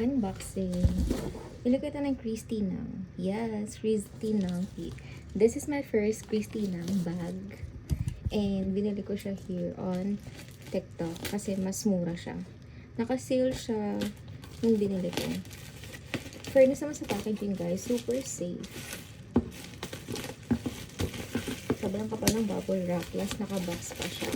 unboxing. Ilagay ito ng Christinang. Yes, Christinang. This is my first Christinang bag. And binili ko siya here on TikTok kasi mas mura siya. Naka-sale siya nung binili ko. Fairness naman sa packaging guys, super safe. Sobrang kapal ng bubble wrap, plus naka-box pa siya.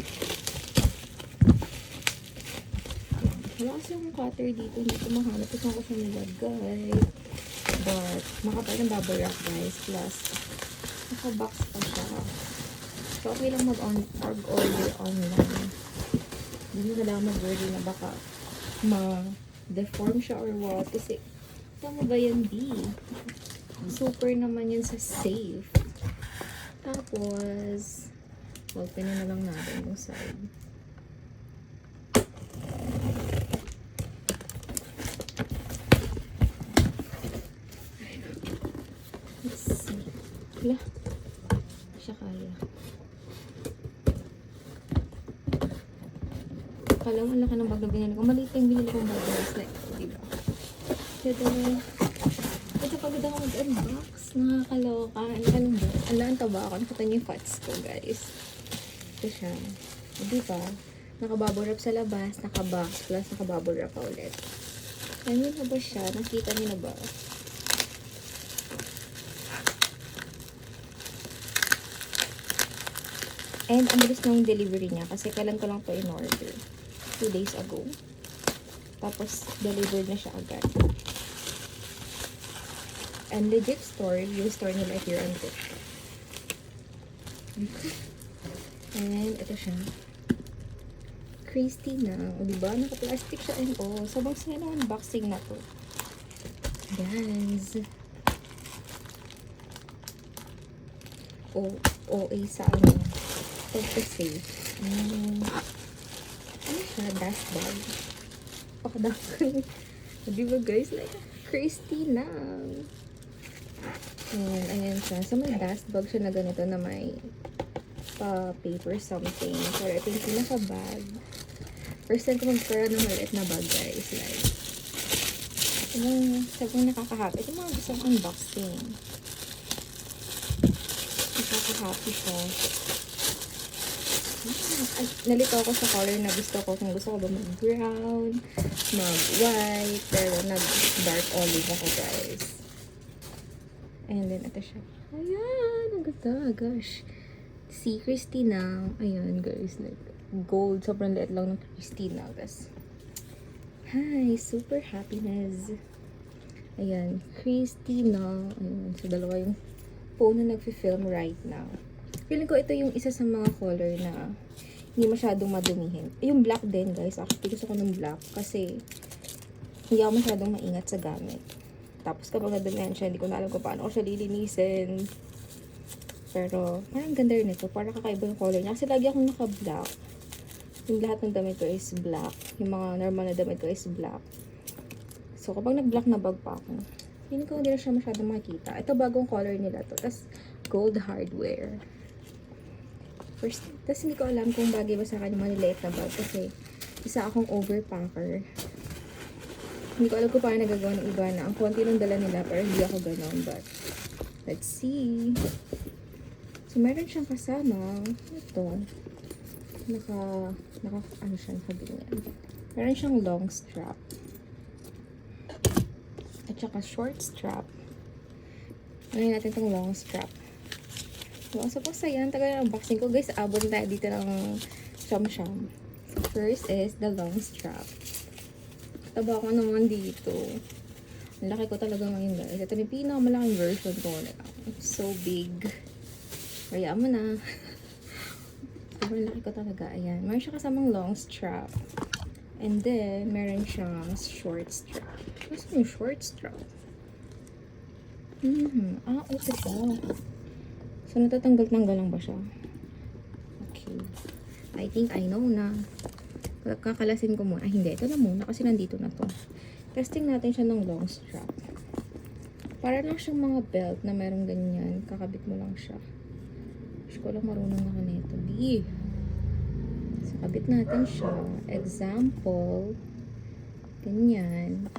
Wala kasi yung cutter dito, hindi ko mahanap kung saan ko siya nilagay. But, makapal ng bubble wrap guys, plus naka-box pa siya. So, okay lang mag-order online. Hindi mo kailangan mag-order na baka ma-deform siya or what. Kasi, tama ba yan, B? Super naman yan sa safe. Tapos, open na lang natin yung side. Let's see. Wala. Siya kaya. Kala mo laki ng bag na binili ko. Maliit yung binili kong bag. Like, diba? Ito pagod ako mag-unbox. Nakakaloka. Ano ba? Ala, ang taba ako. Nakita niyo yung fats ko, guys. Ito siya. Diba? Nakabubble wrap sa labas. Nakabox. Plus nakabubble wrap pa ulit. Ano na ba siya? Nakita niyo na ba? And ang bilis ng delivery niya. Kasi kailan ko lang to in order. 2 days ago. Tapos, delivered na siya agad. And legit store, yung store nila here on TikTok. And ito siya. Christina. O diba? Naka-plastic siya and all. Sobrang saya ng unboxing na to. Guys. OA sa ano. Safe. Ano siya? Dust bag. Pakadakon. Diba guys? Like, Christina. Ayan siya. So, may dust bag siya na ganito na may paper something. Pero ito yung pinaka-bag. First time ko mag-para ng maliit na bag, guys. Like, sabi nakaka-happy. Ito mga gusto kong unboxing. Nakaka-happy siya. Ay, nalito ako sa color na gusto ko. Kung gusto ko ba mag-brown, mag-white, pero nag-dark olive ako, guys. And then, ito siya. Ayan, ang ganda, gosh. Si Christina, ayan, guys, like, gold, sobrang liit lang ng Christina, guys. Hi, super happiness. Ayan, Christina, ayan, so dalawa yung phone na nag-film right now. Feeling ko ito yung isa sa mga color na hindi masyadong madumihin. Yung black din, guys. Actually, gusto ko ng black kasi hindi ako masyadong maingat sa gamit. Tapos kapag nadumihan siya, hindi ko na alam kung paano ko siya lilinisin. Pero, parang ganda rin ito. Parang kakaiba yung color niya. Kasi lagi akong naka-black. Yung lahat ng damit ko is black. Yung mga normal na damit ko is black. So, kapag nag-black na bag pa ako, feeling ko hindi na siya masyadong makikita. Ito bagong color nila to. Tapos, gold hardware. First, tapos hindi ko alam kung bagay ba sa akin yung maliliit na bag kasi isa akong overpacker. Hindi ko alam kung paano nagagawa ng iba na ang konti ng dala nila pero hindi ako ganon. But, let's see. So, meron siyang kasama. Ito. Ano siya, nakaganyan. Meron siyang long strap. At saka short strap. Ngayon natin itong long strap. So, saya. Ang tagal ng unboxing ko. Guys, abot tayo dito ng sham-sham. So, first is the long strap. Taba ko naman dito. Ang laki ko talaga ngayon, guys. Ito yung pinakamalaking version ko. It's so big. Kaya mo na. Sobrang laki ko talaga. Ayan. Meron siya kasamang long strap. And then, meron siyang short strap. Kasi yung short strap. Ito siya. So, natatanggal-tanggal lang ba siya? Okay. I think I know na. Kakalasin ko muna. Ay, hindi. Ito na muna kasi nandito na to. Testing natin siya ng long strap. Para lang siyang mga belt na merong ganyan. Kakabit mo lang siya. Hindi ko lang marunong ako nito. So, kabit natin siya. Example. Ganyan.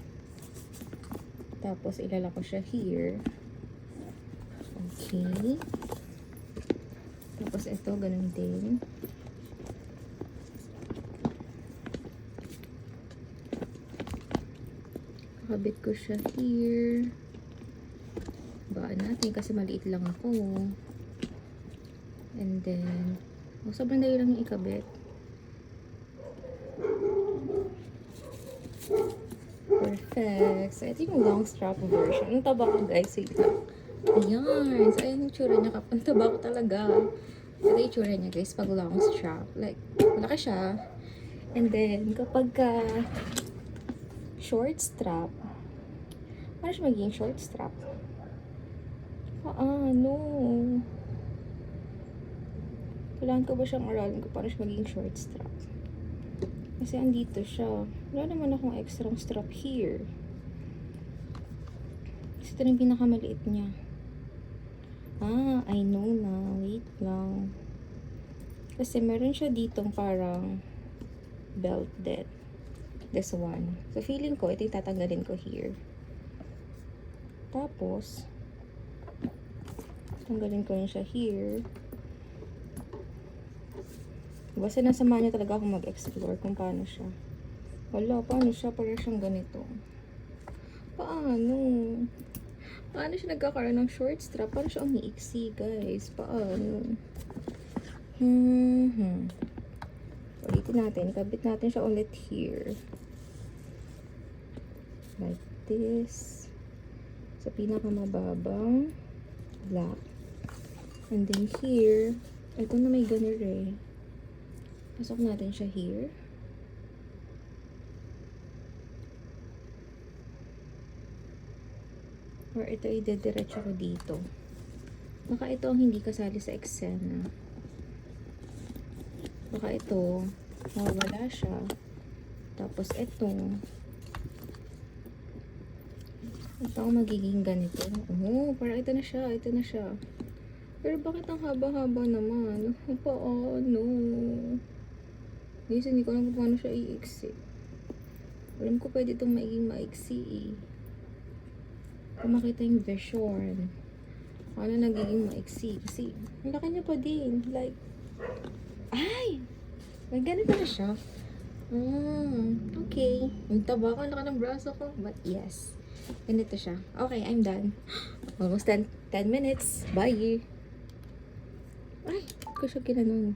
Tapos, ilala ko siya here. Okay. Tapos, ito, ganun din. Kakabit ko siya here. Baan natin kasi maliit lang ako. And then, sobrang dali lang yung ikabit. Perfect. So, ito yung long strap version. Ang taba ko, guys. Wait lang. Ayan. So, ayan yung tsura niya. Ang taba ko talaga. Ito yung tsura niya, guys, pag long strap. Like, malaki siya. And then, kapag short strap, paano siya magiging short strap? No. Kailangan ko ba siyang aralin kung paano siya magiging short strap? Kasi andito siya. Wala naman akong extra strap here. Kasi ito yung pinakamaliit niya. I know na. Wait lang. Kasi meron siya ditong parang belt din. This one. So, feeling ko, ito yung tatanggalin ko here. Tapos, tanggalin ko rin siya here. Basta nasama niya talaga akong mag-explore kung paano siya. Wala, paano siya? Parang siyang ganito. Paano? Paano siya nagkakaroon ng short strap? Paano siya umiiksi, guys? Paano? Ulitin natin. Ikabit natin siya ulit here. Like this. Sa pinakamababang black. And then here, ito na may ganun eh. Pasok natin siya here. Or ito idediretso ko dito. Baka ito ang hindi kasali sa eksena. Baka ito, mawala siya. Tapos ito ang magiging ganito. Parang ito na siya, ito na siya. Pero bakit ang haba-haba naman? Paano? Guys, hindi ko alam kung paano siya iiksi. Alam ko pwede itong magiging maiksi eh. Kung makita yung version. Paano nagiging maiksi? Kasi, ang laki niya pa din. Like, ay! May ganito na siya. Okay. Yung taba ko, ang laki ng braso ko. But yes. Ganito siya. Okay, I'm done. Almost 10 minutes. Bye! Ay, ko siya ginanon.